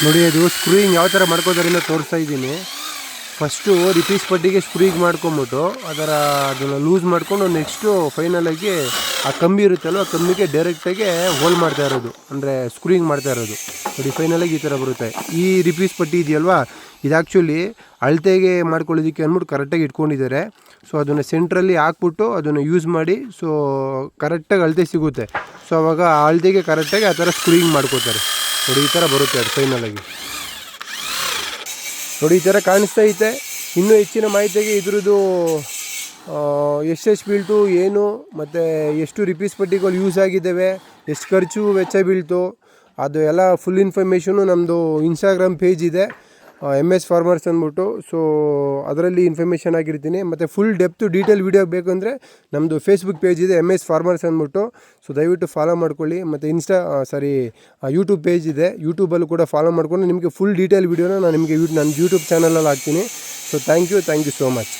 ನೋಡಿ ಅದು ಸ್ಕ್ರೂಯಿಂಗ್ ಯಾವ ಥರ ಮಾಡ್ಕೋತಾರೆ ಅಂತ ತೋರಿಸ್ತಾ ಇದ್ದೀನಿ. ಫಸ್ಟು ರಿಪೀಸ್ ಪಟ್ಟಿಗೆ ಸ್ಕ್ರೂಯಿಂಗ್ ಮಾಡ್ಕೊಂಬಿಟ್ಟು ಅದನ್ನು ಲೂಸ್ ಮಾಡಿಕೊಂಡು ನೆಕ್ಸ್ಟು ಫೈನಲಾಗಿ ಆ ಕಂಬಿ ಇರುತ್ತಲ್ವ ಆ ಕಂಬಿಗೆ ಡೈರೆಕ್ಟಾಗಿ ಹೋಲ್ ಮಾಡ್ತಾ ಇರೋದು, ಅಂದರೆ ಸ್ಕ್ರೂಯಿಂಗ್ ಮಾಡ್ತಾ ಇರೋದು. ನೋಡಿ ಫೈನಲಾಗಿ ಈ ಥರ ಬರುತ್ತೆ. ಈ ರಿಪೀಸ್ ಪಟ್ಟಿ ಇದೆಯಲ್ವಾ, ಇದು ಆ್ಯಕ್ಚುಲಿ ಅಳತೆಗೆ ಮಾಡ್ಕೊಳ್ಳೋದಕ್ಕೆ ಅಂದ್ಬಿಟ್ಟು ಕರೆಕ್ಟಾಗಿ ಇಟ್ಕೊಂಡಿದ್ದಾರೆ. ಸೊ ಅದನ್ನು ಸೆಂಟ್ರಲ್ಲಿ ಹಾಕ್ಬಿಟ್ಟು ಅದನ್ನು ಯೂಸ್ ಮಾಡಿ ಸೊ ಕರೆಕ್ಟಾಗಿ ಅಳತೆ ಸಿಗುತ್ತೆ. ಸೊ ಆವಾಗ ಆ ಅಳತೆಗೆ ಕರೆಕ್ಟಾಗಿ ಆ ಥರ ಸ್ಕ್ರೂಯಿಂಗ್ ಮಾಡ್ಕೋತಾರೆ. ನೋಡಿ ಈ ಥರ ಬರುತ್ತೆ ಅದು ಫೈನಲಾಗಿ. ನೋಡಿ ಈ ಥರ ಕಾಣಿಸ್ತಾ ಐತೆ. ಇನ್ನೂ ಹೆಚ್ಚಿನ ಮಾಹಿತಿಗೆ ಇದ್ರದ್ದು ಎಷ್ಟೆಷ್ಟು ಬೀಳ್ತು ಏನು ಮತ್ತು ಎಷ್ಟು ರಿಪೀಸ್ ಪಟ್ಟಿಗಳು ಯೂಸ್ ಆಗಿದ್ದಾವೆ, ಎಷ್ಟು ಖರ್ಚು ವೆಚ್ಚ ಬೀಳ್ತು, ಅದು ಎಲ್ಲ ಫುಲ್ ಇನ್ಫಾರ್ಮೇಷನು ನಮ್ಮದು ಇನ್ಸ್ಟಾಗ್ರಾಮ್ ಪೇಜ್ ಇದೆ MS ಫಾರ್ಮರ್ಸ್ ಅಂದ್ಬಿಟ್ಟು. ಸೊ ಅದರಲ್ಲಿ ಇನ್ಫಾರ್ಮೇಷನ್ ಆಗಿರ್ತೀನಿ. ಮತ್ತು ಫುಲ್ ಡೆಪ್ತು ಡೀಟೇಲ್ ವೀಡಿಯೋ ಬೇಕಂದರೆ ನಮ್ಮದು ಫೇಸ್ಬುಕ್ ಪೇಜ್ ಇದೆ MS ಫಾರ್ಮರ್ಸ್ ಅಂದ್ಬಿಟ್ಟು. ಸೊ ದಯವಿಟ್ಟು ಫಾಲೋ ಮಾಡ್ಕೊಳ್ಳಿ. ಮತ್ತು ಯೂಟ್ಯೂಬ್ ಪೇಜ್ ಇದೆ, ಯೂಟ್ಯೂಬಲ್ಲೂ ಕೂಡ ಫಾಲೋ ಮಾಡಿಕೊಂಡು ನಿಮಗೆ ಫುಲ್ ಡೀಟೇಲ್ ವೀಡಿಯೋನ ನಾನು ನಿಮಗೆ ನನ್ನ ಯೂಟ್ಯೂಬ್ ಚಾನಲಲ್ಲಿ ಹಾಕ್ತೀನಿ. So thank you so much.